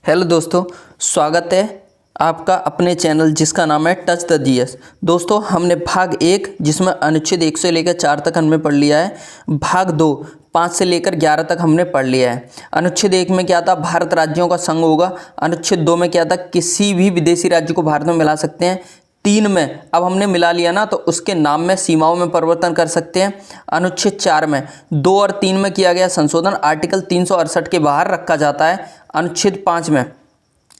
Hello दोस्तों, स्वागत है आपका अपने चैनल जिसका नाम है टच द जीएस। दोस्तों, हमने भाग 1 जिसमें अनुच्छेद 1 से लेकर 4 तक हमने पढ़ लिया है। भाग 2 5 से लेकर 11 तक हमने पढ़ लिया है। अनुच्छेद 1 में क्या था, भारत राज्यों का संघ होगा। अनुच्छेद 2 में क्या था, किसी भी विदेशी राज्य को भारत में मिला सकते हैं। 3 में अब हमने मिला लिया ना, तो उसके नाम में सीमाओं में परिवर्तन कर सकते हैं। अनुच्छेद 4 में 2 और 3 में किया गया संशोधन आर्टिकल 368 के बाहर रखा जाता है। अनुच्छेद 5 में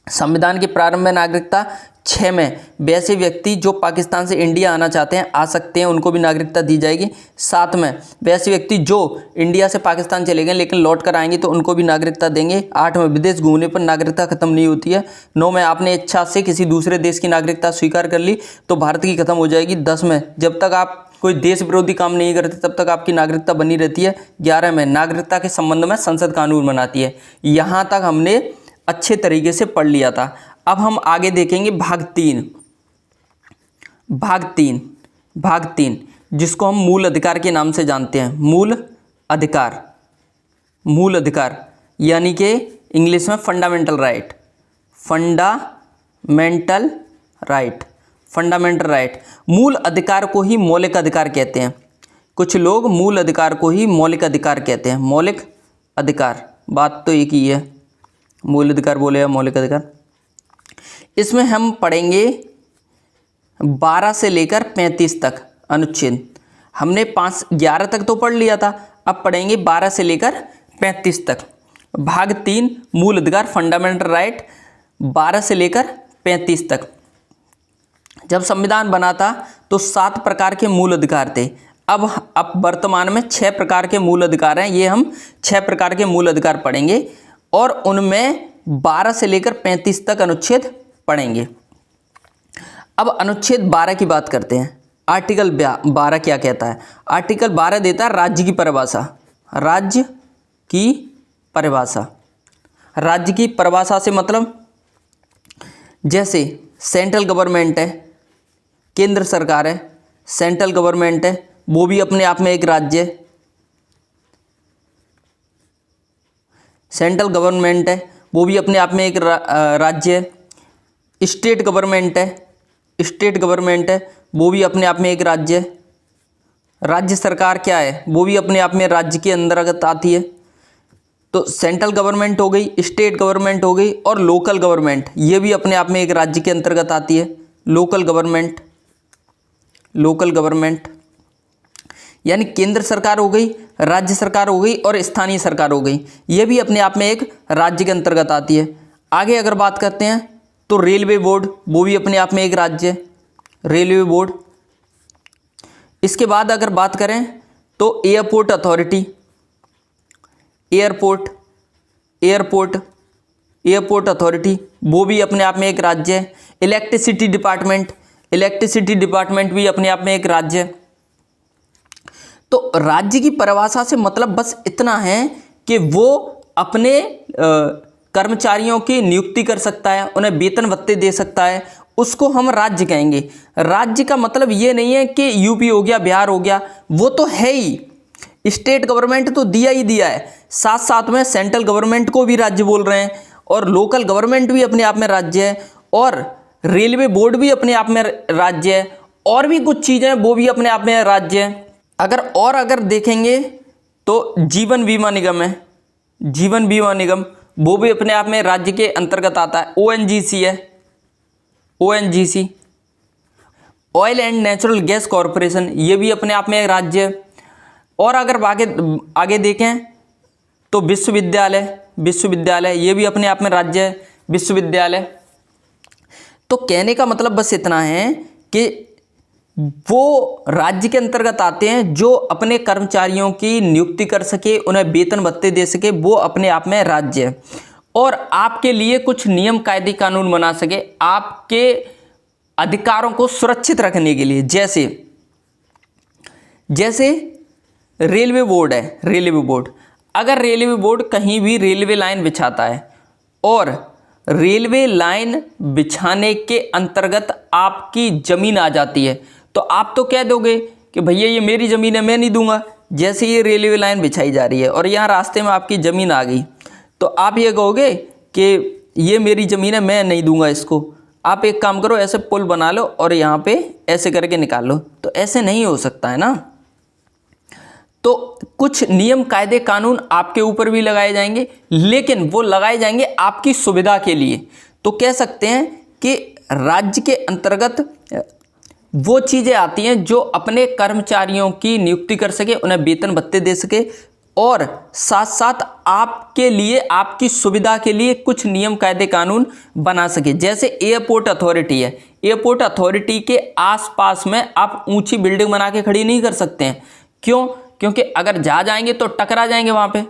संविधान की प्रारंभ में नागरिकता। 6 में वैसे व्यक्ति जो पाकिस्तान से इंडिया आना चाहते हैं आ सकते हैं, उनको भी नागरिकता दी जाएगी। 7 में वैसे व्यक्ति जो इंडिया से पाकिस्तान चले गए लेकिन लौट कर आएंगे तो उनको भी नागरिकता देंगे। 8 में विदेश घूमने पर नागरिकता खत्म नहीं होती है। 9 में आपने इच्छा से किसी दूसरे देश की नागरिकता स्वीकार कर ली तो भारत की खत्म हो जाएगी। 10 में जब तक आप कोई देश विरोधी काम नहीं करते तब तक आपकी नागरिकता बनी रहती है। 11 में नागरिकता के संबंध में संसद कानून बनाती है। यहाँ तक हमने अच्छे तरीके से पढ़ लिया था। अब हम आगे देखेंगे भाग 3 जिसको हम मूल अधिकार के नाम से जानते हैं। मूल अधिकार यानी कि इंग्लिश में फंडामेंटल राइट। मूल अधिकार को ही मौलिक अधिकार कहते हैं। कुछ लोग मूल अधिकार को ही मौलिक अधिकार कहते हैं। मौलिक अधिकार, बात तो एक ही है, मूल अधिकार बोले या मौलिक अधिकार। इसमें हम पढ़ेंगे 12 से लेकर 35 तक अनुच्छेद। हमने 11 तक तो पढ़ लिया था, अब पढ़ेंगे 12 से लेकर 35 तक। भाग 3 मूल अधिकार फंडामेंटल राइट 12 से लेकर 35 तक। जब संविधान बना था तो 7 प्रकार के मूल अधिकार थे। अब वर्तमान में 6 प्रकार के मूल अधिकार हैं। ये हम 6 प्रकार के मूल अधिकार पढ़ेंगे और उनमें 12 से लेकर 35 तक अनुच्छेद पढ़ेंगे। अब अनुच्छेद 12 की बात करते हैं। आर्टिकल 12 क्या कहता है? आर्टिकल 12 देता है राज्य की परिभाषा से मतलब जैसे सेंट्रल गवर्नमेंट है, केंद्र सरकार है, सेंट्रल गवर्नमेंट है, वो भी अपने आप में एक राज्य है। सेंट्रल गवर्नमेंट है, वो भी अपने आप में एक राज्य है। स्टेट गवर्नमेंट है, वो भी अपने आप में एक राज्य है। राज्य सरकार क्या है, वो भी अपने आप में राज्य के अंतर्गत आती है। तो सेंट्रल गवर्नमेंट हो गई, स्टेट गवर्नमेंट हो गई और लोकल गवर्नमेंट, ये भी अपने आप में एक राज्य के अंतर्गत आती है। लोकल गवर्नमेंट यानी केंद्र सरकार हो गई, राज्य सरकार हो गई और स्थानीय सरकार हो गई, ये भी अपने आप में एक राज्य के अंतर्गत आती है। आगे अगर बात करते हैं तो रेलवे बोर्ड, वो भी अपने आप में एक राज्य है, रेलवे बोर्ड। इसके बाद अगर बात करें तो एयरपोर्ट अथॉरिटी, एयरपोर्ट अथॉरिटी, वो भी अपने आप में एक राज्य है। इलेक्ट्रिसिटी डिपार्टमेंट भी अपने आप में एक राज्य है। तो राज्य की परिभाषा से मतलब बस इतना है कि वो अपने कर्मचारियों की नियुक्ति कर सकता है, उन्हें वेतन भत्ते दे सकता है, उसको हम राज्य कहेंगे। राज्य का मतलब ये नहीं है कि यूपी हो गया, बिहार हो गया, वो तो है ही। स्टेट गवर्नमेंट तो दिया है, साथ साथ में सेंट्रल गवर्नमेंट को भी राज्य बोल रहे हैं और लोकल गवर्नमेंट भी अपने आप में राज्य है और रेलवे बोर्ड भी अपने आप में राज्य है और भी कुछ चीज़ें वो भी अपने आप में राज्य है। अगर देखेंगे तो जीवन बीमा निगम है, वो भी अपने आप में राज्य के अंतर्गत आता है। ओएनजीसी है, oil and natural gas corporation, ये भी अपने आप में एक राज्य है। और अगर आगे देखें तो विश्वविद्यालय, ये भी अपने आप में राज्य है, विश्वविद्यालय। तो कहने का मतलब बस इतना है कि वो राज्य के अंतर्गत आते हैं जो अपने कर्मचारियों की नियुक्ति कर सके, उन्हें वेतन भत्ते दे सके, वो अपने आप में राज्य है। और आपके लिए कुछ नियम कायदे कानून बना सके आपके अधिकारों को सुरक्षित रखने के लिए। जैसे रेलवे बोर्ड है, अगर रेलवे बोर्ड कहीं भी रेलवे लाइन बिछाता है और रेलवे लाइन बिछाने के अंतर्गत आपकी जमीन आ जाती है तो आप तो कह दोगे कि भैया ये मेरी ज़मीन है, मैं नहीं दूंगा। जैसे ये रेलवे लाइन बिछाई जा रही है और यहाँ रास्ते में आपकी ज़मीन आ गई तो आप ये कहोगे कि ये मेरी ज़मीन है, मैं नहीं दूंगा इसको, आप एक काम करो ऐसे पुल बना लो और यहाँ पे ऐसे करके निकाल लो। तो ऐसे नहीं हो सकता है ना। तो कुछ नियम कायदे कानून आपके ऊपर भी लगाए जाएंगे, लेकिन वो लगाए जाएंगे आपकी सुविधा के लिए। तो कह सकते हैं कि राज्य के अंतर्गत वो चीज़ें आती हैं जो अपने कर्मचारियों की नियुक्ति कर सके, उन्हें वेतन भत्ते दे सके, और साथ साथ आपके लिए, आपकी सुविधा के लिए कुछ नियम कायदे कानून बना सके। जैसे एयरपोर्ट अथॉरिटी है, एयरपोर्ट अथॉरिटी के आसपास में आप ऊंची बिल्डिंग बना के खड़ी नहीं कर सकते हैं। क्यों? क्योंकि अगर जा जाएंगे तो टकरा जाएंगे, वहाँ पे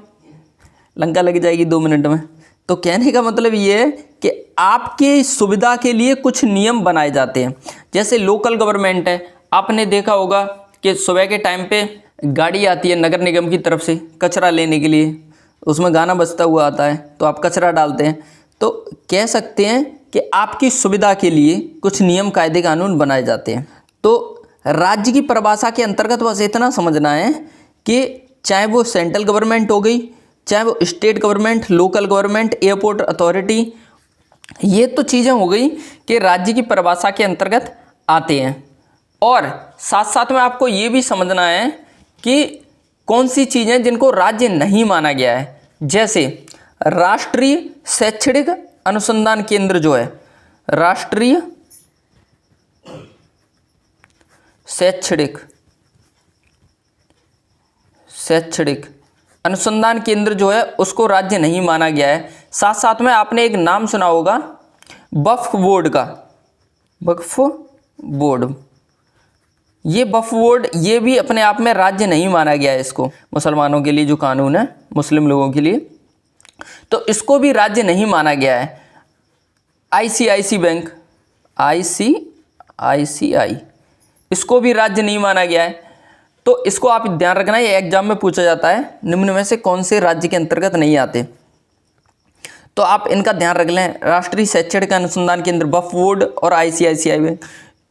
लंका लग जाएगी 2 मिनट में। तो कहने का मतलब ये है कि आपकी सुविधा के लिए कुछ नियम बनाए जाते हैं। जैसे लोकल गवर्नमेंट है, आपने देखा होगा कि सुबह के टाइम पे गाड़ी आती है नगर निगम की तरफ से कचरा लेने के लिए, उसमें गाना बजता हुआ आता है, तो आप कचरा डालते हैं। तो कह सकते हैं कि आपकी सुविधा के लिए कुछ नियम कायदे कानून बनाए जाते हैं। तो राज्य की परिभाषा के अंतर्गत बस इतना समझना है कि चाहे वो सेंट्रल गवर्नमेंट हो गई, चाहे वो state government, local government, airport authority, ये तो चीज़ें हो गई कि राज्य की परिभाषा के अंतर्गत आते हैं। और साथ साथ में आपको ये भी समझना है कि कौन सी चीज़ें जिनको राज्य नहीं माना गया है। जैसे राष्ट्रीय शैक्षणिक अनुसंधान केंद्र जो है, राष्ट्रीय शैक्षणिक अनुसंधान केंद्र जो है उसको राज्य नहीं माना गया है। साथ साथ में आपने एक नाम सुना होगा वक्फ बोर्ड का, वक्फ बोर्ड। ये वक्फ बोर्ड ये भी अपने आप में राज्य नहीं माना गया है इसको। मुसलमानों के लिए जो कानून है, मुस्लिम लोगों के लिए, तो इसको भी राज्य नहीं माना गया है। ICICI बैंक, ICICI, इसको भी राज्य नहीं माना गया है। तो इसको आप ध्यान रखना, ये एग्जाम में पूछा जाता है, निम्न में से कौन से राज्य के अंतर्गत नहीं आते। तो आप इनका ध्यान रख लें, राष्ट्रीय शैक्षणिक अनुसंधान केंद्र, वक्फ बोर्ड और ICICI बैंक,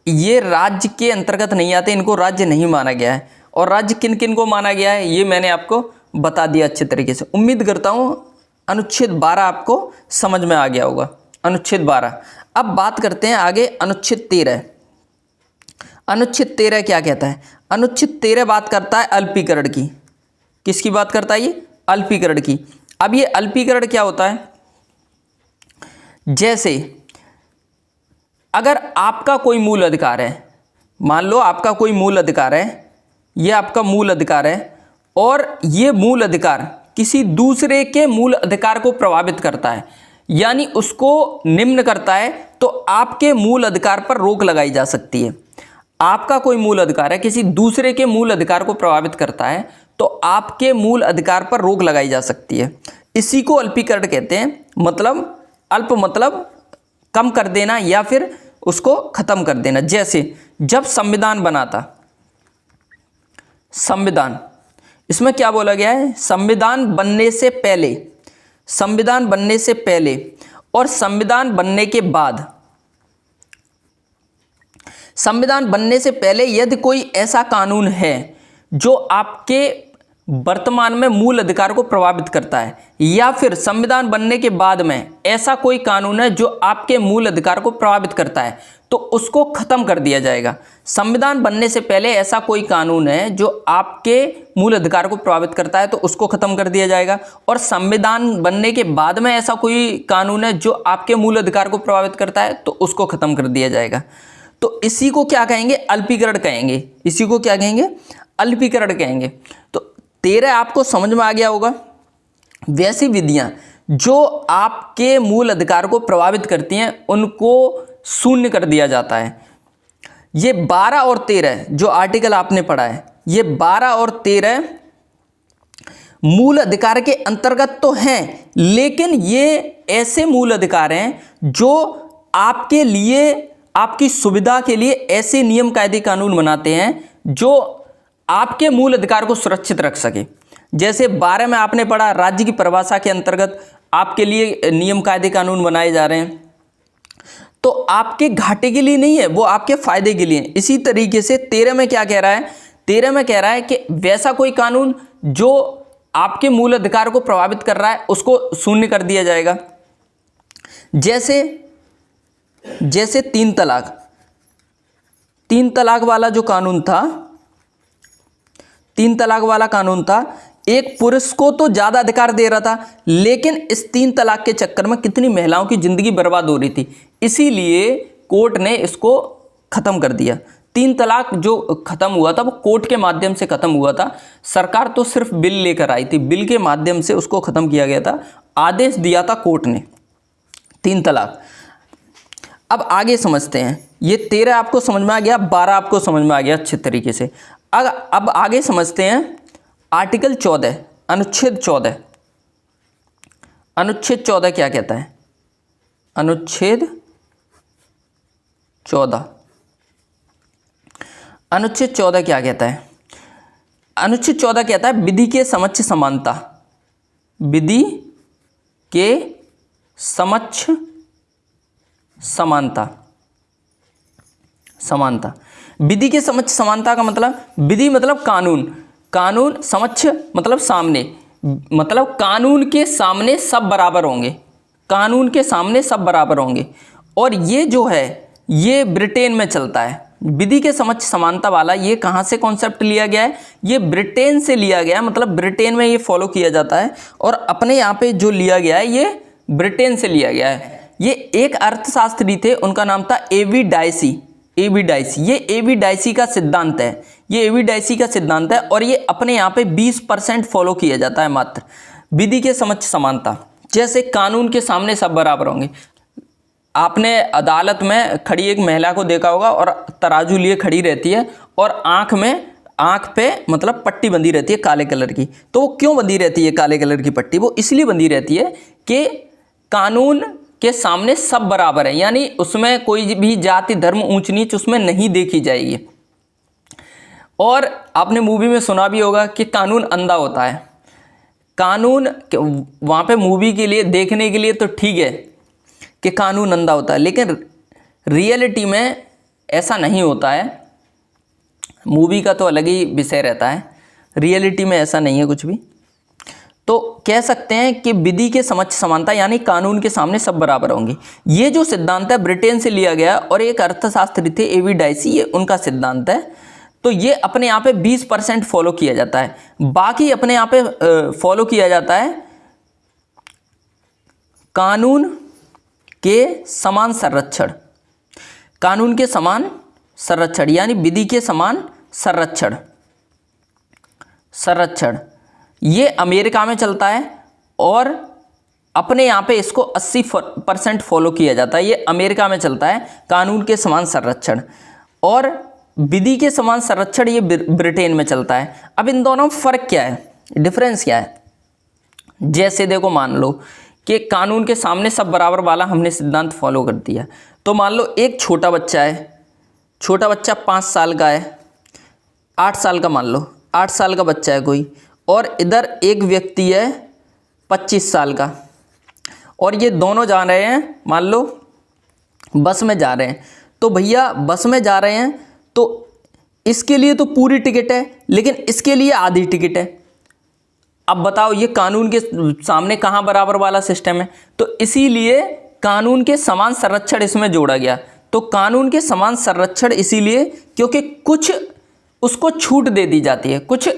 ये राज्य के अंतर्गत नहीं आते, इनको राज्य नहीं माना गया है। और राज्य किन किन को माना गया है ये मैंने आपको बता दिया अच्छे तरीके से। उम्मीद करता हूँ अनुच्छेद 12 आपको समझ में आ गया होगा। अनुच्छेद 12। अब बात करते हैं आगे अनुच्छेद 13। अनुच्छेद 13 क्या कहता है? अनुच्छेद 13 बात करता है अल्पीकरण की। किसकी बात करता है ये? अल्पीकरण की। अब ये अल्पीकरण क्या होता है? जैसे अगर आपका कोई मूल अधिकार है, मान लो आपका कोई मूल अधिकार है, ये आपका मूल अधिकार है, और ये मूल अधिकार किसी दूसरे के मूल अधिकार को प्रभावित करता है, यानी उसको निम्न करता है, तो आपके मूल अधिकार पर रोक लगाई जा सकती है। आपका कोई मूल अधिकार है, किसी दूसरे के मूल अधिकार को प्रभावित करता है, तो आपके मूल अधिकार पर रोक लगाई जा सकती है। इसी को अल्पीकरण कहते हैं। मतलब अल्प मतलब कम कर देना या फिर उसको खत्म कर देना। जैसे जब संविधान बना था, संविधान, इसमें क्या बोला गया है? संविधान बनने से पहले, संविधान बनने से पहले और संविधान बनने के बाद। संविधान बनने से पहले यदि कोई ऐसा कानून है जो आपके वर्तमान में मूल अधिकार को प्रभावित करता है, या फिर संविधान बनने के बाद में ऐसा कोई कानून है जो आपके मूल अधिकार को प्रभावित करता है, तो उसको खत्म कर दिया जाएगा। संविधान बनने से पहले ऐसा कोई कानून है जो आपके मूल अधिकार को प्रभावित करता है, तो उसको खत्म कर दिया जाएगा। और संविधान बनने के बाद में ऐसा कोई कानून है जो आपके मूल अधिकार को प्रभावित करता है, तो उसको खत्म कर दिया जाएगा। तो इसी को क्या कहेंगे? अल्पीकरण कहेंगे। इसी को क्या कहेंगे? अल्पीकरण कहेंगे। तो 13 आपको समझ में आ गया होगा। वैसी विधियां जो आपके मूल अधिकार को प्रभावित करती हैं उनको शून्य कर दिया जाता है। ये 12 और 13 जो आर्टिकल आपने पढ़ा है, ये 12 और 13 मूल अधिकार के अंतर्गत तो हैं, लेकिन ये ऐसे मूल अधिकार हैं जो आपके लिए, आपकी सुविधा के लिए ऐसे नियम कायदे कानून बनाते हैं जो आपके मूल अधिकार को सुरक्षित रख सके। जैसे 12 में आपने पढ़ा, राज्य की परिभाषा के अंतर्गत आपके लिए नियम कायदे कानून बनाए जा रहे हैं, तो आपके घाटे के लिए नहीं है, वो आपके फायदे के लिए। इसी तरीके से 13 में क्या कह रहा है? 13 में कह रहा है कि वैसा कोई कानून जो आपके मूल अधिकार को प्रभावित कर रहा है उसको शून्य कर दिया जाएगा। जैसे तीन तलाक वाला जो कानून था, तीन तलाक वाला कानून था, एक पुरुष को तो ज़्यादा अधिकार दे रहा था, लेकिन इस तीन तलाक के चक्कर में कितनी महिलाओं की ज़िंदगी बर्बाद हो रही थी, इसीलिए कोर्ट ने इसको ख़त्म कर दिया। तीन तलाक जो ख़त्म हुआ था वो कोर्ट के माध्यम से ख़त्म हुआ था, सरकार तो सिर्फ बिल लेकर आई थी, बिल के माध्यम से उसको ख़त्म किया गया था, आदेश दिया था कोर्ट ने, तीन तलाक। अब आगे समझते हैं, ये 13 आपको समझ में आ गया, 12 आपको समझ में आ गया अच्छे तरीके से। अब आगे समझते हैं आर्टिकल 14, अनुच्छेद 14। अनुच्छेद 14 क्या कहता है? अनुच्छेद 14, अनुच्छेद 14 क्या कहता है? अनुच्छेद 14 कहता है विधि के समक्ष समानता, विधि के समक्ष समानता, समानता। विधि के समक्ष समानता का मतलब, विधि मतलब कानून, कानून समक्ष मतलब सामने, मतलब कानून के सामने सब बराबर होंगे, कानून के सामने सब बराबर होंगे। और ये जो है ये ब्रिटेन में चलता है, विधि के समक्ष समानता वाला, ये कहाँ से कॉन्सेप्ट लिया गया है? ये ब्रिटेन से लिया गया है, मतलब ब्रिटेन में ये फॉलो किया जाता है, और अपने यहाँ पे जो लिया गया है ये ब्रिटेन से लिया गया है। ये एक अर्थशास्त्री थे, उनका नाम था ए.वी. Dicey, A.V.. डाइसी। ये ए.वी. डाइसी का सिद्धांत है, ये ए.वी. डाइसी का सिद्धांत है, और ये अपने यहाँ पे 20% फॉलो किया जाता है मात्र, विधि के समक्ष समानता। जैसे कानून के सामने सब बराबर होंगे। आपने अदालत में खड़ी एक महिला को देखा होगा, और तराजू लिए खड़ी रहती है, और आँख पे मतलब पट्टी बंधी रहती है काले कलर की। तो वो क्यों बंधी रहती है काले कलर की पट्टी? वो इसलिए बंधी रहती है कि कानून के सामने सब बराबर है, यानी उसमें कोई भी जाति धर्म ऊंच नीच उसमें नहीं देखी जाएगी। और आपने मूवी में सुना भी होगा कि कानून अंधा होता है। कानून वहाँ पे मूवी के लिए देखने के लिए तो ठीक है कि कानून अंधा होता है, लेकिन रियलिटी में ऐसा नहीं होता है। मूवी का तो अलग ही विषय रहता है, रियलिटी में ऐसा नहीं है कुछ भी। तो कह सकते हैं कि विधि के समक्ष समानता यानी कानून के सामने सब बराबर होंगे। ये जो सिद्धांत है ब्रिटेन से लिया गया, और एक अर्थशास्त्री थे ए.वी. डाइसी, ये उनका सिद्धांत है। तो ये अपने यहाँ पे 20% फॉलो किया जाता है, बाकी अपने यहाँ पे फॉलो किया जाता है कानून के समान संरक्षण, कानून के समान संरक्षण यानी विधि के समान संरक्षण। ये अमेरिका में चलता है, और अपने यहाँ पे इसको 80% फॉलो किया जाता है। ये अमेरिका में चलता है कानून के समान संरक्षण, और विधि के समान संरक्षण ये ब्रिटेन में चलता है। अब इन दोनों में फ़र्क क्या है, डिफरेंस क्या है? जैसे देखो, मान लो कि कानून के सामने सब बराबर वाला हमने सिद्धांत फॉलो कर दिया, तो मान लो एक छोटा बच्चा है, छोटा बच्चा 5 साल का है, 8 साल का, मान लो 8 साल का बच्चा है कोई, और इधर एक व्यक्ति है 25 साल का, और ये दोनों जा रहे हैं, मान लो बस में जा रहे हैं। तो भैया बस में जा रहे हैं तो इसके लिए तो पूरी टिकट है, लेकिन इसके लिए आधी टिकट है। अब बताओ ये कानून के सामने कहाँ बराबर वाला सिस्टम है? तो इसीलिए कानून के समान संरक्षण इसमें जोड़ा गया। तो कानून के समान संरक्षण इसीलिए क्योंकि कुछ उसको छूट दे दी जाती है, कुछ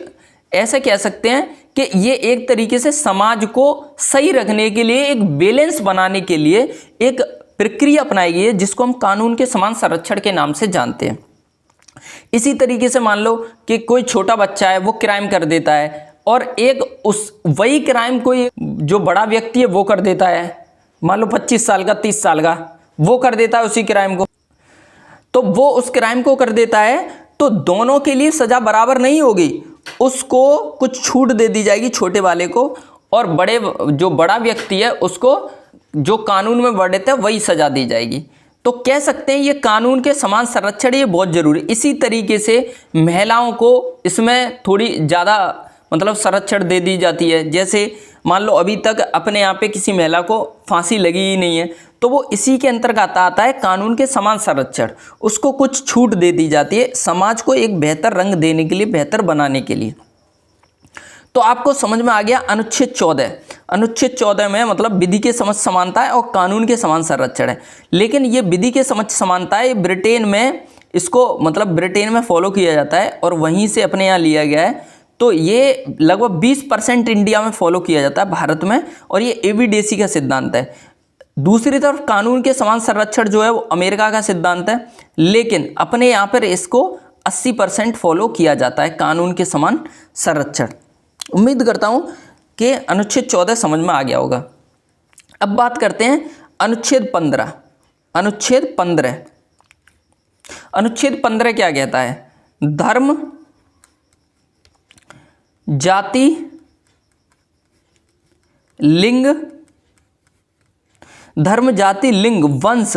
ऐसे कह सकते हैं कि ये एक तरीके से समाज को सही रखने के लिए, एक बैलेंस बनाने के लिए एक प्रक्रिया अपनाई गई है, जिसको हम कानून के समान संरक्षण के नाम से जानते हैं। इसी तरीके से मान लो कि कोई छोटा बच्चा है, वो क्राइम कर देता है, और एक उस वही क्राइम कोई जो बड़ा व्यक्ति है वो कर देता है, मान लो 25 साल का 30 साल का, वो कर देता है उसी क्राइम को। तो वो उस क्राइम को कर देता है, तो दोनों के लिए सज़ा बराबर नहीं होगी, उसको कुछ छूट दे दी जाएगी छोटे वाले को, और बड़े जो बड़ा व्यक्ति है उसको जो कानून में वर्णित है वही सज़ा दी जाएगी। तो कह सकते हैं ये कानून के समान संरक्षण ये बहुत ज़रूरी। इसी तरीके से महिलाओं को इसमें थोड़ी ज़्यादा मतलब संरक्षण दे दी जाती है। जैसे मान लो अभी तक अपने यहाँ पे किसी महिला को फांसी लगी ही नहीं है, तो वो इसी के अंतर्गत आता है कानून के समान संरक्षण। उसको कुछ छूट दे दी जाती है समाज को एक बेहतर रंग देने के लिए, बेहतर बनाने के लिए। तो आपको समझ में आ गया अनुच्छेद 14। अनुच्छेद 14 में मतलब विधि के समक्ष समानता है और कानून के समान संरक्षण है। लेकिन ये विधि के समक्ष समानता है ब्रिटेन में, इसको मतलब ब्रिटेन में फॉलो किया जाता है और वहीं से अपने यहाँ लिया गया है। तो ये लगभग 20% इंडिया में फॉलो किया जाता है भारत में, और ये एबीडेसी का सिद्धांत है। दूसरी तरफ कानून के समान संरक्षण जो है वो अमेरिका का सिद्धांत है, लेकिन अपने यहाँ पर इसको 80% फॉलो किया जाता है कानून के समान संरक्षण। उम्मीद करता हूँ कि अनुच्छेद 14 समझ में आ गया होगा। अब बात करते हैं अनुच्छेद 15। अनुच्छेद 15, अनुच्छेद 15 क्या कहता है? धर्म, जाति, लिंग, धर्म, जाति, लिंग, वंश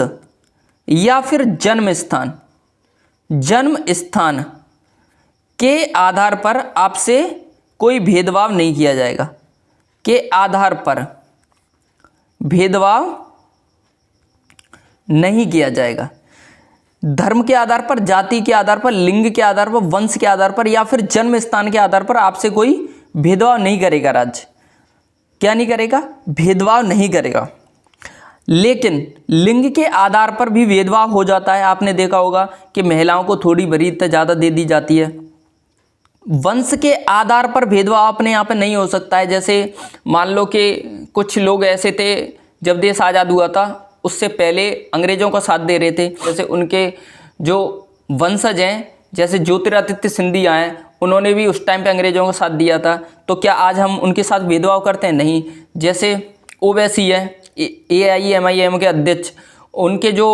या फिर जन्म स्थान के आधार पर आपसे कोई भेदभाव नहीं किया जाएगा। के आधार पर भेदभाव नहीं किया जाएगा। धर्म के आधार पर, जाति के आधार पर, लिंग के आधार पर, वंश के आधार पर या फिर जन्म स्थान के आधार पर आपसे कोई भेदभाव नहीं करेगा राज्य। क्या नहीं करेगा? भेदभाव नहीं करेगा। लेकिन लिंग के आधार पर भी भेदभाव हो जाता है। आपने देखा होगा कि महिलाओं को थोड़ी वरीयता ज़्यादा दे दी जाती है। वंश के आधार पर भेदभाव अपने यहाँ पे नहीं हो सकता है। जैसे मान लो कि कुछ लोग ऐसे थे, जब देश आज़ाद हुआ था उससे पहले अंग्रेज़ों का साथ दे रहे थे, जैसे उनके जो वंशज हैं, जैसे ज्योतिरादित्य सिंधिया हैं, उन्होंने भी उस टाइम पे अंग्रेज़ों का साथ दिया था। तो क्या आज हम उनके साथ भेदभाव करते हैं? नहीं। जैसे ओवैसी है, AIMIM के अध्यक्ष, उनके जो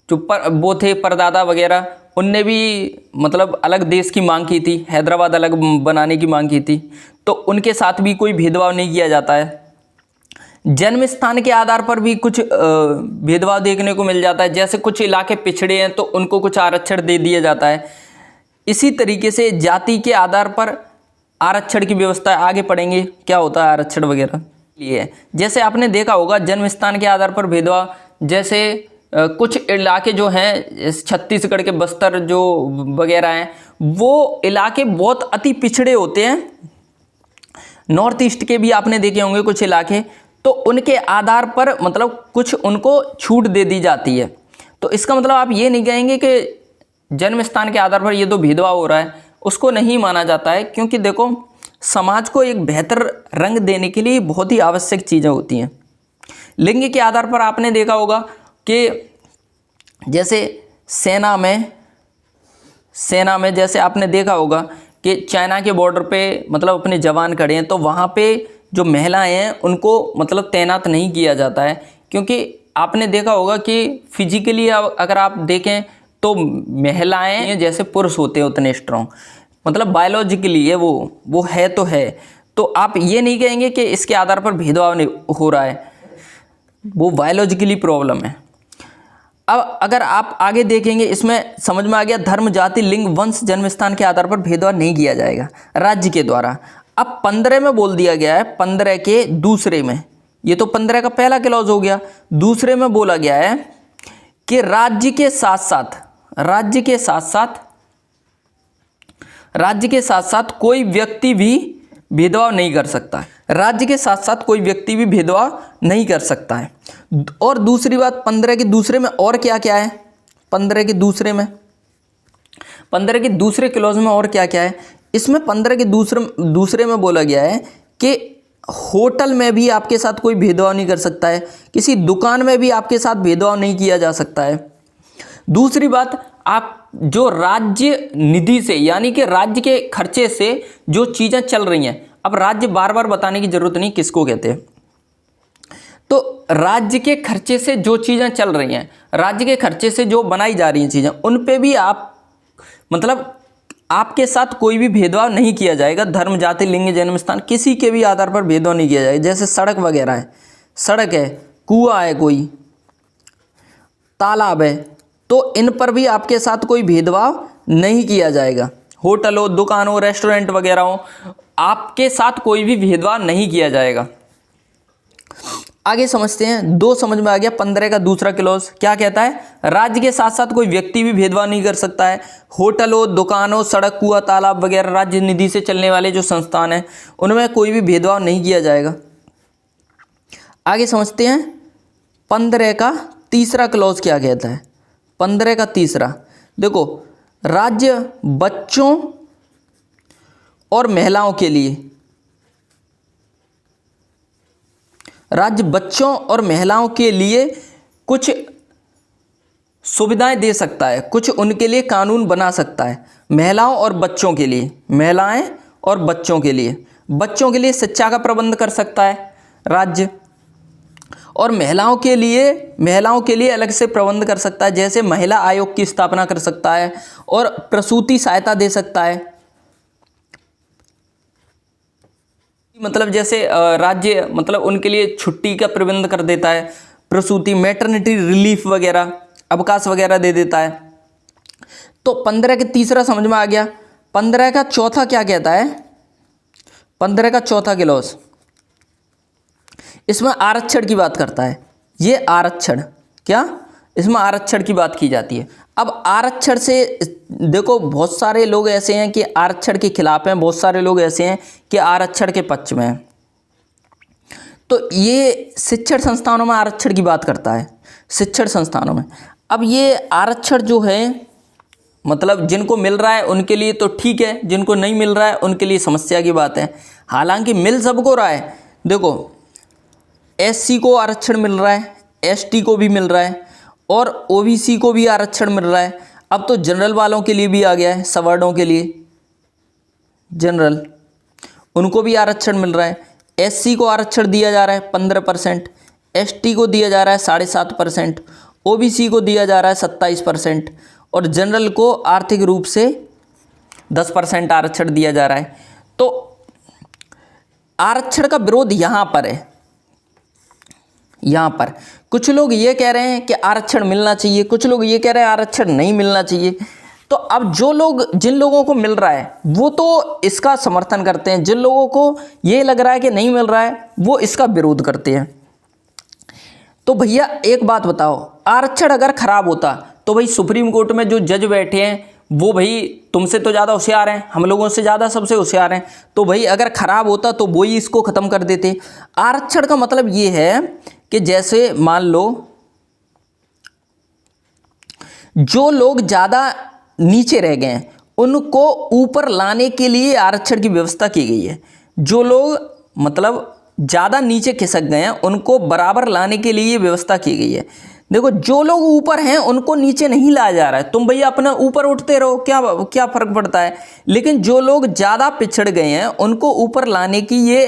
वो थे परदादा वगैरह, उनने भी मतलब अलग देश की मांग की थी, हैदराबाद अलग बनाने की मांग की थी। तो उनके साथ भी कोई भेदभाव नहीं किया जाता है। जन्म स्थान के आधार पर भी कुछ भेदभाव देखने को मिल जाता है। जैसे कुछ इलाके पिछड़े हैं तो उनको कुछ आरक्षण दे दिया जाता है। इसी तरीके से जाति के आधार पर आरक्षण की व्यवस्था, आगे पढ़ेंगे क्या होता है आरक्षण वगैरह। ये जैसे आपने देखा होगा जन्म स्थान के आधार पर भेदभाव, जैसे कुछ इलाके जो हैं छत्तीसगढ़ के बस्तर जो वगैरह हैं, वो इलाके बहुत अति पिछड़े होते हैं। नॉर्थ ईस्ट के भी आपने देखे होंगे कुछ इलाके, तो उनके आधार पर मतलब कुछ उनको छूट दे दी जाती है। तो इसका मतलब आप ये नहीं कहेंगे कि जन्म स्थान के आधार पर ये तो भेदभाव हो रहा है, उसको नहीं माना जाता है। क्योंकि देखो, समाज को एक बेहतर रंग देने के लिए बहुत ही आवश्यक चीज़ें होती हैं। लिंग के आधार पर आपने देखा होगा कि जैसे सेना में जैसे आपने देखा होगा कि चाइना के बॉर्डर पे मतलब अपने जवान खड़े हैं, तो वहाँ पे जो महिलाएं हैं उनको मतलब तैनात नहीं किया जाता है। क्योंकि आपने देखा होगा कि फिजिकली अगर आप देखें तो महिलाएं जैसे पुरुष होते हैं उतने स्ट्रॉन्ग, मतलब बायोलॉजिकली ये वो है तो है। तो आप ये नहीं कहेंगे कि इसके आधार पर भेदभाव नहीं हो रहा है, वो बायोलॉजिकली प्रॉब्लम है। अब अगर आप आगे देखेंगे, इसमें समझ में आ गया धर्म, जाति, लिंग, वंश, जन्म स्थान के आधार पर भेदभाव नहीं किया जाएगा राज्य के द्वारा। अब 15 में बोल दिया गया है, 15 के दूसरे में, ये तो 15 का पहला क्लॉज हो गया। दूसरे में बोला गया है कि राज्य के साथ साथ कोई व्यक्ति भी भेदभाव नहीं कर सकता है। राज्य के साथ साथ कोई व्यक्ति भी भेदभाव नहीं कर सकता है। और दूसरी बात, 15 के दूसरे में और क्या क्या है? 15 के दूसरे क्लॉज में और क्या क्या है? इसमें 15 के दूसरे में बोला गया है कि होटल में भी आपके साथ कोई भेदभाव नहीं कर सकता है, किसी दुकान में भी आपके साथ भेदभाव नहीं किया जा सकता है। दूसरी बात, आप जो राज्य निधि से यानी कि राज्य के खर्चे से जो चीज़ें चल रही हैं, अब राज्य बार बार बताने की जरूरत नहीं किसको कहते हैं, तो राज्य के खर्चे से जो चीज़ें चल रही हैं, राज्य के खर्चे से जो बनाई जा रही हैं चीज़ें, उन पे भी आप मतलब आपके साथ कोई भी भेदभाव नहीं किया जाएगा। धर्म, जाति, लिंग, जन्म स्थान किसी के भी आधार पर भेदभाव नहीं किया जाएगा। जैसे सड़क वगैरह है, सड़क है, कुआं है, कोई तालाब है, तो इन पर भी आपके साथ कोई भेदभाव नहीं किया जाएगा। होटल हो, दुकान हो, रेस्टोरेंट वगैरह हो, आपके साथ कोई भी भेदभाव नहीं किया जाएगा। आगे समझते हैं, 2 समझ में आ गया। 15 का दूसरा क्लॉज क्या कहता है? राज्य के साथ साथ कोई व्यक्ति भी भेदभाव नहीं कर सकता है। होटल हो, दुकान हो, सड़क, कुआं, तालाब वगैरह राज्य निधि से चलने वाले जो संस्थान हैं उनमें कोई भी भेदभाव नहीं किया जाएगा। आगे समझते हैं 15 का तीसरा क्लॉज क्या कहता है। 15 का तीसरा देखो, राज्य बच्चों और महिलाओं के लिए, राज्य बच्चों और महिलाओं के लिए कुछ सुविधाएं दे सकता है, कुछ उनके लिए कानून बना सकता है। महिलाओं और बच्चों के लिए, महिलाएं और बच्चों के लिए शिक्षा का प्रबंध कर सकता है राज्य, और महिलाओं के लिए अलग से प्रबंध कर सकता है, जैसे महिला आयोग की स्थापना कर सकता है और प्रसूति सहायता दे सकता है। मतलब जैसे राज्य मतलब उनके लिए छुट्टी का प्रबंध कर देता है, प्रसूति, मैटरनिटी रिलीफ वगैरह, अवकाश वगैरह दे देता है। तो 15 के तीसरा समझ में आ गया। 15 का चौथा क्या कहता है? 15 का चौथा क्लॉज इसमें आरक्षण की बात करता है। ये आरक्षण क्या, इसमें आरक्षण की बात की जाती है। अब आरक्षण से देखो, बहुत सारे लोग ऐसे हैं कि आरक्षण के खिलाफ हैं, बहुत सारे लोग ऐसे हैं कि आरक्षण के पक्ष में हैं। तो ये शिक्षण संस्थानों में आरक्षण की बात करता है, शिक्षण संस्थानों में। अब ये आरक्षण जो है मतलब जिनको मिल रहा है उनके लिए तो ठीक है, जिनको नहीं मिल रहा है उनके लिए समस्या की बात है। हालांकि मिल सबको रहा है। देखो, एससी को आरक्षण मिल रहा है, एसटी को भी मिल रहा है और ओबीसी को भी आरक्षण मिल रहा है। अब तो जनरल वालों के लिए भी आ गया है, सवर्णों के लिए जनरल, उनको भी आरक्षण मिल रहा है। एससी को आरक्षण दिया जा रहा है 15%, एसटी को दिया जा रहा है 7.5%, ओबीसी को दिया जा रहा है 27% और जनरल को आर्थिक रूप से 10% आरक्षण दिया जा रहा है। तो आरक्षण का विरोध यहाँ पर है। यहाँ पर कुछ लोग ये कह रहे हैं कि आरक्षण मिलना चाहिए, कुछ लोग ये कह रहे हैं आरक्षण नहीं मिलना चाहिए। तो अब जिन लोगों को मिल रहा है वो तो इसका समर्थन करते हैं, जिन लोगों को ये लग रहा है कि नहीं मिल रहा है वो इसका विरोध करते हैं। तो भैया एक बात बताओ, आरक्षण अगर खराब होता तो भाई सुप्रीम कोर्ट में जो जज बैठे हैं वो भाई तुमसे तो ज़्यादा होशियार हैं, हम लोगों से ज़्यादा सबसे होशियार हैं। तो भाई अगर खराब होता तो वो ही इसको ख़त्म कर देते। आरक्षण का मतलब ये है कि जैसे मान लो जो लोग ज़्यादा नीचे रह गए हैं उनको ऊपर लाने के लिए आरक्षण की व्यवस्था की गई है। जो लोग मतलब ज़्यादा नीचे खिसक गए हैं उनको बराबर लाने के लिए व्यवस्था की गई है। देखो, जो लोग ऊपर हैं उनको नीचे नहीं लाया जा रहा है, तुम भैया अपना ऊपर उठते रहो, क्या फ़र्क पड़ता है। लेकिन जो लोग ज़्यादा पिछड़ गए हैं उनको ऊपर लाने की ये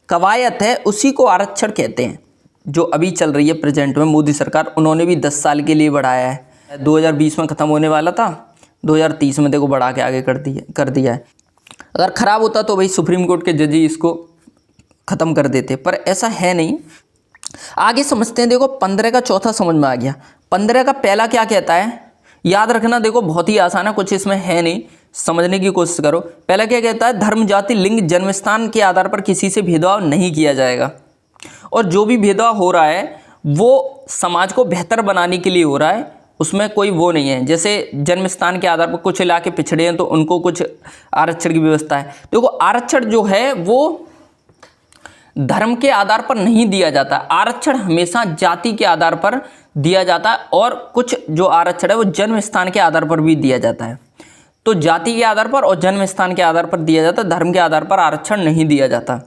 कवायद है, उसी को आरक्षण कहते हैं। जो अभी चल रही है प्रेजेंट में मोदी सरकार, उन्होंने भी 10 साल के लिए बढ़ाया है। 2020 में ख़त्म होने वाला था, 2030 में देखो बढ़ा के आगे कर दिया है। अगर ख़राब होता तो भाई सुप्रीम कोर्ट के जज ही इसको ख़त्म कर देते, पर ऐसा है नहीं। आगे समझते हैं। देखो, 15 का चौथा समझ में आ गया। 15 का पहला क्या कहता है, याद रखना। देखो बहुत ही आसान है, कुछ इसमें है नहीं, समझने की कोशिश करो। पहला क्या कहता है, धर्म, जाति, लिंग, जन्म स्थान के आधार पर किसी से भेदभाव नहीं किया जाएगा। और जो भी भेदभाव हो रहा है वो समाज को बेहतर बनाने के लिए हो रहा है, उसमें कोई वो नहीं है। जैसे जन्म स्थान के आधार पर कुछ इलाके पिछड़े हैं तो उनको कुछ आरक्षण की व्यवस्था है। देखो, आरक्षण जो है वो धर्म के आधार पर नहीं दिया जाता, आरक्षण हमेशा जाति के आधार पर दिया जाता है। और कुछ जो आरक्षण है वो जन्म स्थान के आधार पर भी दिया जाता है। तो जाति के आधार पर और जन्म स्थान के आधार पर दिया जाता है, धर्म के आधार पर आरक्षण नहीं दिया जाता।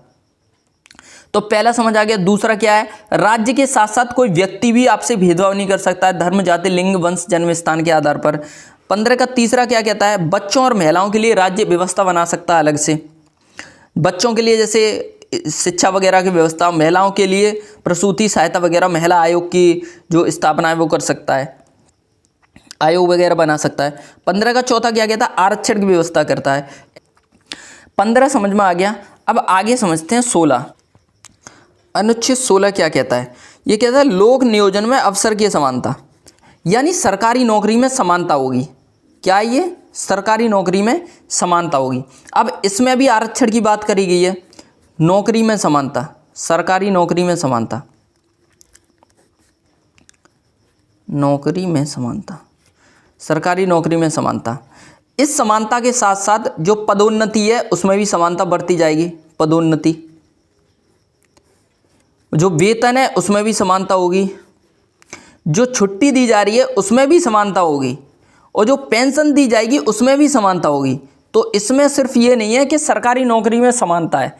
तो पहला समझ आ गया। दूसरा क्या है, राज्य के साथ साथ कोई व्यक्ति भी आपसे भेदभाव नहीं कर सकता है धर्म, जाति, लिंग, वंश, जन्म स्थान के आधार पर। 15 का तीसरा क्या कहता है, बच्चों और महिलाओं के लिए राज्य व्यवस्था बना सकता है अलग से। बच्चों के लिए जैसे शिक्षा वगैरह की व्यवस्था, महिलाओं के लिए प्रसूति सहायता वगैरह, महिला आयोग की जो स्थापना है वो कर सकता है, आयोग वगैरह बना सकता है। 15 का चौथा क्या कहता है, आरक्षण की व्यवस्था करता है। 15 समझ में आ गया। अब आगे समझते हैं 16। अनुच्छेद 16 क्या कहता है, ये कहता है लोक नियोजन में अवसर की समानता, यानी सरकारी नौकरी में समानता होगी। क्या ये सरकारी नौकरी में समानता होगी। अब इसमें भी आरक्षण की बात करी गई है, नौकरी में समानता, सरकारी नौकरी में समानता। नौकरी में समानता, सरकारी नौकरी में समानता। इस समानता के साथ साथ जो पदोन्नति है उसमें भी समानता बरती जाएगी। पदोन्नति, जो वेतन है उसमें भी समानता होगी, जो छुट्टी दी जा रही है उसमें भी समानता होगी, और जो पेंशन दी जाएगी उसमें भी समानता होगी। तो इसमें सिर्फ ये नहीं है कि सरकारी नौकरी में समानता है,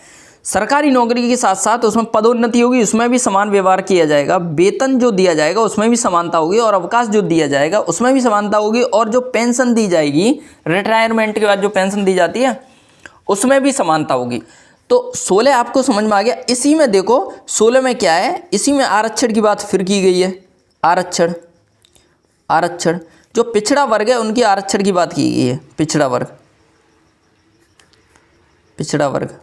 सरकारी नौकरी के साथ साथ उसमें पदोन्नति होगी, उसमें भी समान व्यवहार किया जाएगा, वेतन जो दिया जाएगा उसमें भी समानता होगी, और अवकाश जो दिया जाएगा उसमें भी समानता होगी, और जो पेंशन दी जाएगी रिटायरमेंट के बाद जो पेंशन दी जाती है उसमें भी समानता होगी। तो 16 आपको समझ में आ गया। इसी में देखो 16 में क्या है, इसी में आरक्षण की बात फिर की गई है। आरक्षण, आरक्षण जो पिछड़ा वर्ग है उनकी आरक्षण की बात की गई है। पिछड़ा वर्ग, पिछड़ा वर्ग,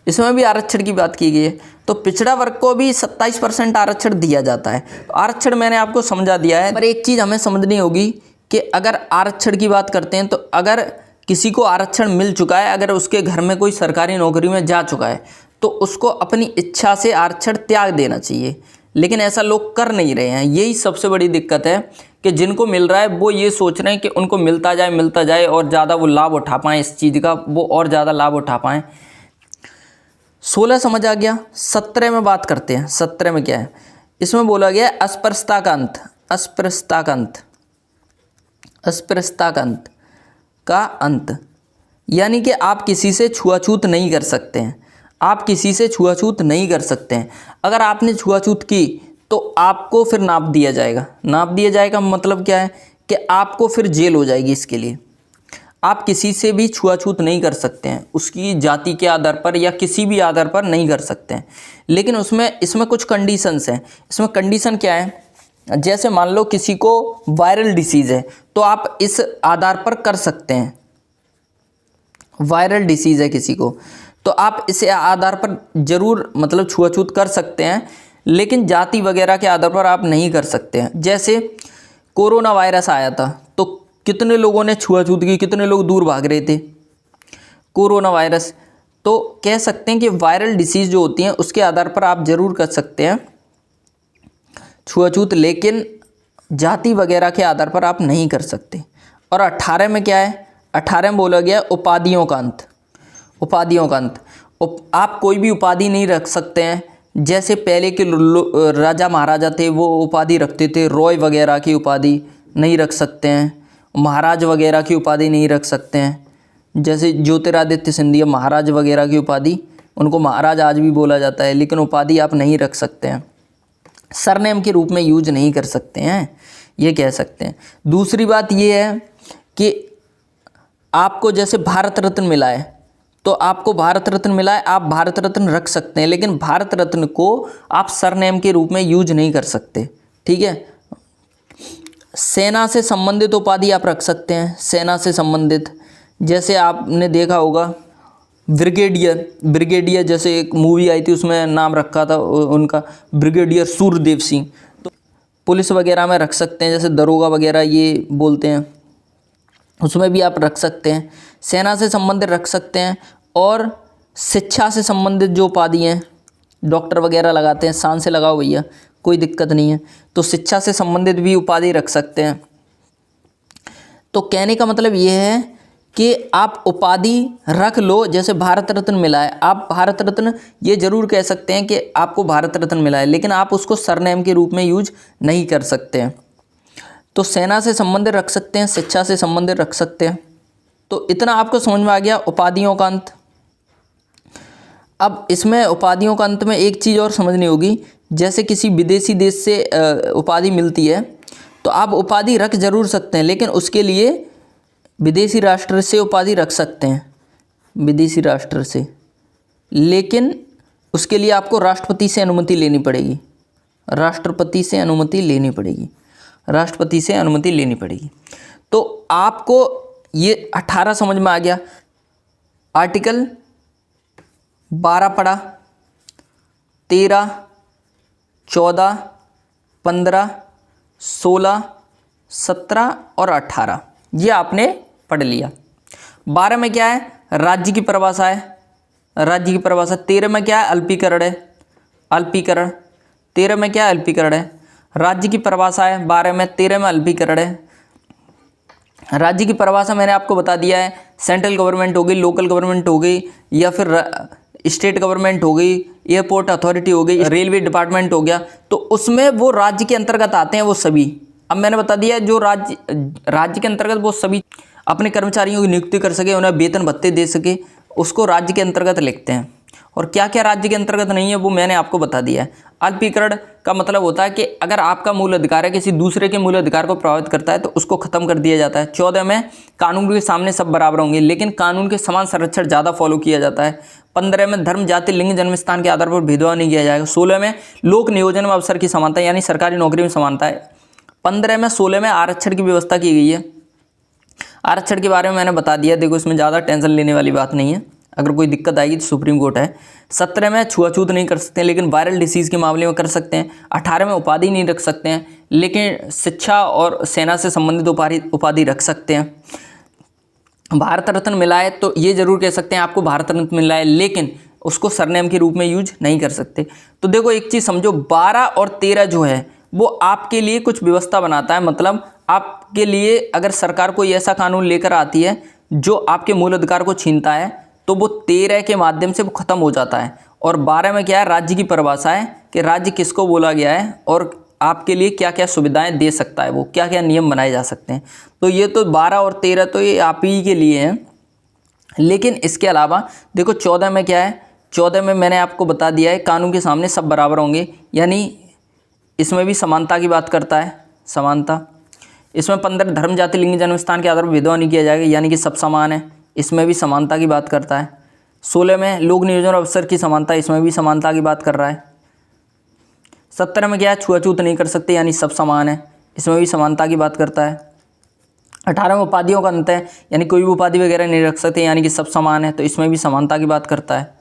इसमें भी आरक्षण की बात की गई है। तो पिछड़ा वर्ग को भी 27% आरक्षण दिया जाता है। तो आरक्षण मैंने आपको समझा दिया है, पर एक चीज़ हमें समझनी होगी कि अगर आरक्षण की बात करते हैं तो अगर किसी को आरक्षण मिल चुका है, अगर उसके घर में कोई सरकारी नौकरी में जा चुका है, तो उसको अपनी इच्छा से आरक्षण त्याग देना चाहिए, लेकिन ऐसा लोग कर नहीं रहे हैं। यही सबसे बड़ी दिक्कत है कि जिनको मिल रहा है वो ये सोच रहे हैं कि उनको मिलता जाए और ज़्यादा वो लाभ उठा पाएँ, इस चीज़ का वो और ज़्यादा लाभ उठा पाएँ। 16 समझ आ गया। 17 में बात करते हैं। 17 में क्या है, इसमें बोला गया है अस्पृश्यता का अंत, अस्पृश्यता का अंत, अस्पृश्यता का अंत का अंत, यानी कि आप किसी से छुआछूत नहीं कर सकते हैं, आप किसी से छुआछूत नहीं कर सकते हैं। अगर आपने छुआछूत की तो आपको फिर नाप दिया जाएगा। नाप दिया जाएगा मतलब क्या है कि आपको फिर जेल हो जाएगी। इसके लिए आप किसी से भी छुआछूत नहीं कर सकते हैं, उसकी जाति के आधार पर या किसी भी आधार पर नहीं कर सकते हैं। लेकिन इसमें कुछ कंडीशंस हैं। इसमें कंडीशन क्या है, जैसे मान लो किसी को वायरल डिसीज़ है तो आप इस आधार पर कर सकते हैं। वायरल डिसीज़ है किसी को तो आप इस आधार पर जरूर मतलब छुआछूत कर सकते हैं, लेकिन जाति वगैरह के आधार पर आप नहीं कर सकते हैं। जैसे कोरोना वायरस आया था तो कितने लोगों ने छुआछूत की, कितने लोग दूर भाग रहे थे। कोरोना वायरस, तो कह सकते हैं कि वायरल डिसीज़ जो होती हैं उसके आधार पर आप ज़रूर कर सकते हैं छुआछूत, लेकिन जाति वगैरह के आधार पर आप नहीं कर सकते। और 18 में क्या है, 18 में बोला गया उपाधियों का अंत, उपाधियों का अंत। आप कोई भी उपाधि नहीं रख सकते हैं। जैसे पहले के राजा महाराजा थे वो उपाधि रखते थे, रॉय वगैरह की उपाधि नहीं रख सकते हैं, महाराज वगैरह की उपाधि नहीं रख सकते हैं। जैसे ज्योतिरादित्य सिंधिया महाराज वगैरह की उपाधि, उनको महाराज आज भी बोला जाता है, लेकिन उपाधि आप नहीं रख सकते हैं, सरनेम के रूप में यूज नहीं कर सकते हैं, ये कह सकते हैं। दूसरी बात ये है कि आपको जैसे भारत रत्न मिला है तो आपको भारत रत्न मिला है, आप भारत रत्न रख सकते हैं, लेकिन भारत रत्न को आप सरनेम के रूप में यूज नहीं कर सकते, ठीक है। सेना से संबंधित उपाधि आप रख सकते हैं, सेना से संबंधित, जैसे आपने देखा होगा ब्रिगेडियर, ब्रिगेडियर जैसे एक मूवी आई थी उसमें नाम रखा था उनका ब्रिगेडियर सूर्यदेव सिंह। तो पुलिस वगैरह में रख सकते हैं, जैसे दरोगा वगैरह ये बोलते हैं, उसमें भी आप रख सकते हैं। सेना से संबंधित रख सकते हैं। और शिक्षा से संबंधित जो उपाधि हैं, डॉक्टर वगैरह लगाते हैं, शान से लगाओ भैया, कोई दिक्कत नहीं है, तो शिक्षा से संबंधित भी उपाधि रख सकते हैं। तो कहने का मतलब ये है कि आप उपाधि रख लो, जैसे भारत रत्न मिला है, आप भारत रत्न ये जरूर कह सकते हैं कि आपको भारत रत्न मिला है, लेकिन आप उसको सरनेम के रूप में यूज नहीं कर सकते हैं। तो सेना से संबंधित रख सकते हैं, शिक्षा से संबंधित रख सकते हैं। तो इतना आपको समझ में आ गया उपाधियों का अंत। अब इसमें उपाधियों का अंत में एक चीज़ और समझनी होगी, जैसे किसी विदेशी देश से उपाधि मिलती है तो आप उपाधि रख जरूर सकते हैं, लेकिन उसके लिए विदेशी राष्ट्र से उपाधि रख सकते हैं, विदेशी राष्ट्र से, लेकिन उसके लिए आपको राष्ट्रपति से अनुमति लेनी पड़ेगी, राष्ट्रपति से अनुमति लेनी पड़ेगी, राष्ट्रपति से अनुमति लेनी पड़ेगी। तो आपको ये 18 समझ में आ गया। आर्टिकल 12 पढ़ा, 13, 14, 15, 16, 17 और 18 ये आपने पढ़ लिया। 12 में क्या है, राज्य की परिभाषा है, राज्य की परिभाषा। 13 में क्या है, अल्पीकरण है, अल्पीकरण। 13 में क्या है, अल्पीकरण है। राज्य की परिभाषा है 12 में, 13 में अल्पीकरण है। राज्य की परिभाषा मैंने आपको बता दिया है, सेंट्रल गवर्नमेंट हो गई, लोकल गवर्नमेंट हो गई, या फिर स्टेट गवर्नमेंट हो गई, एयरपोर्ट अथॉरिटी हो गई, रेलवे डिपार्टमेंट हो गया, तो उसमें वो राज्य के अंतर्गत आते हैं वो सभी। अब मैंने बता दिया जो राज्य के अंतर्गत वो सभी अपने कर्मचारियों की नियुक्ति कर सके, उन्हें वेतन भत्ते दे सके, उसको राज्य के अंतर्गत लिखते हैं। और क्या क्या राज्य के अंतर्गत नहीं है वो मैंने आपको बता दिया है। अल्पीकरण का मतलब होता है कि अगर आपका मूल अधिकार है किसी दूसरे के मूल अधिकार को प्रभावित करता है तो उसको खत्म कर दिया जाता है। 14 में कानून के सामने सब बराबर होंगे, लेकिन कानून के समान संरक्षण ज़्यादा फॉलो किया जाता है। 15 में धर्म, जाति, लिंग, जन्म स्थान के आधार पर भेदभाव नहीं किया जाएगा। 16 में लोक नियोजन में अवसर की समानता, यानी सरकारी नौकरी में समानता है। 15 में 16 में आरक्षण की व्यवस्था की गई है। आरक्षण के बारे में मैंने बता दिया, देखो इसमें ज़्यादा टेंशन लेने वाली बात नहीं है, अगर कोई दिक्कत आएगी तो सुप्रीम कोर्ट है। 17 में छुआछूत नहीं कर सकते हैं, लेकिन वायरल डिसीज़ के मामले में कर सकते हैं। 18 में उपाधि नहीं रख सकते हैं, लेकिन शिक्षा और सेना से संबंधित उपाधि रख सकते हैं। भारत रत्न मिला है तो ये जरूर कह सकते हैं आपको भारत रत्न मिला है, लेकिन उसको सरनेम के रूप में यूज नहीं कर सकते। तो देखो एक चीज़ समझो, 12 और 13 जो है वो आपके लिए कुछ व्यवस्था बनाता है। मतलब आपके लिए अगर सरकार कोई ऐसा कानून लेकर आती है जो आपके मूल अधिकार को छीनता है तो वो 13 के माध्यम से वो खत्म हो जाता है। और 12 में क्या है, राज्य की परिभाषा है कि राज्य किसको बोला गया है और आपके लिए क्या क्या सुविधाएं दे सकता है, वो क्या क्या नियम बनाए जा सकते हैं। तो ये तो 12 और 13 तो ये आप ही के लिए हैं। लेकिन इसके अलावा देखो 14 में क्या है, 14 में मैंने आपको बता दिया है कानून के सामने सब बराबर होंगे, यानी इसमें भी समानता की बात करता है, समानता। इसमें 15 धर्म, जाति, लिंग, जन्म स्थान के आधार पर भेदभाव नहीं किया जाएगा, यानी कि सब समान है, इसमें भी समानता की बात करता है। 16 में लोक नियोजन और अवसर की समानता, इसमें भी समानता की बात कर रहा है। 17 में क्या है, छुआछूत नहीं कर सकते, यानी सब समान है, इसमें भी समानता की बात करता है। 18 में उपाधियों का अंत है, यानी कोई भी उपाधि वगैरह नहीं रख सकते, यानी कि सब समान है, तो इसमें भी समानता की बात करता है।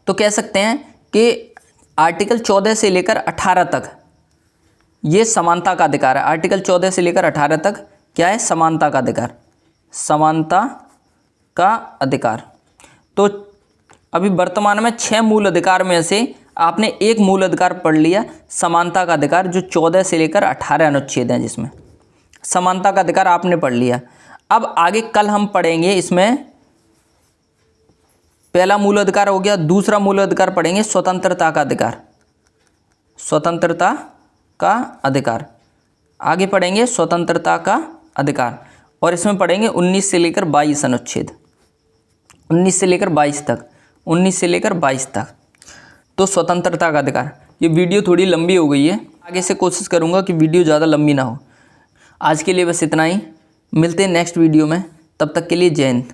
तो कह सकते हैं कि आर्टिकल 14 से लेकर 18 तक ये समानता का अधिकार है। आर्टिकल 14 से लेकर 18 तक क्या है, समानता का अधिकार, समानता का अधिकार। तो अभी वर्तमान में 6 मूल अधिकार में से आपने एक मूल अधिकार पढ़ लिया, समानता का अधिकार, जो 14 से लेकर 18 अनुच्छेद हैं जिसमें समानता का अधिकार आपने पढ़ लिया। अब आगे कल हम पढ़ेंगे, इसमें पहला मूल अधिकार हो गया, दूसरा मूल अधिकार पढ़ेंगे स्वतंत्रता का अधिकार, स्वतंत्रता का अधिकार। आगे पढ़ेंगे स्वतंत्रता का अधिकार, और इसमें पढ़ेंगे 19 से लेकर 22 अनुच्छेद, 19 से लेकर 22 तक, 19 से लेकर 22 तक। तो स्वतंत्रता का अधिकार। ये वीडियो थोड़ी लंबी हो गई है, आगे से कोशिश करूँगा कि वीडियो ज़्यादा लंबी ना हो। आज के लिए बस इतना ही, मिलते हैं नेक्स्ट वीडियो में, तब तक के लिए जय हिंद।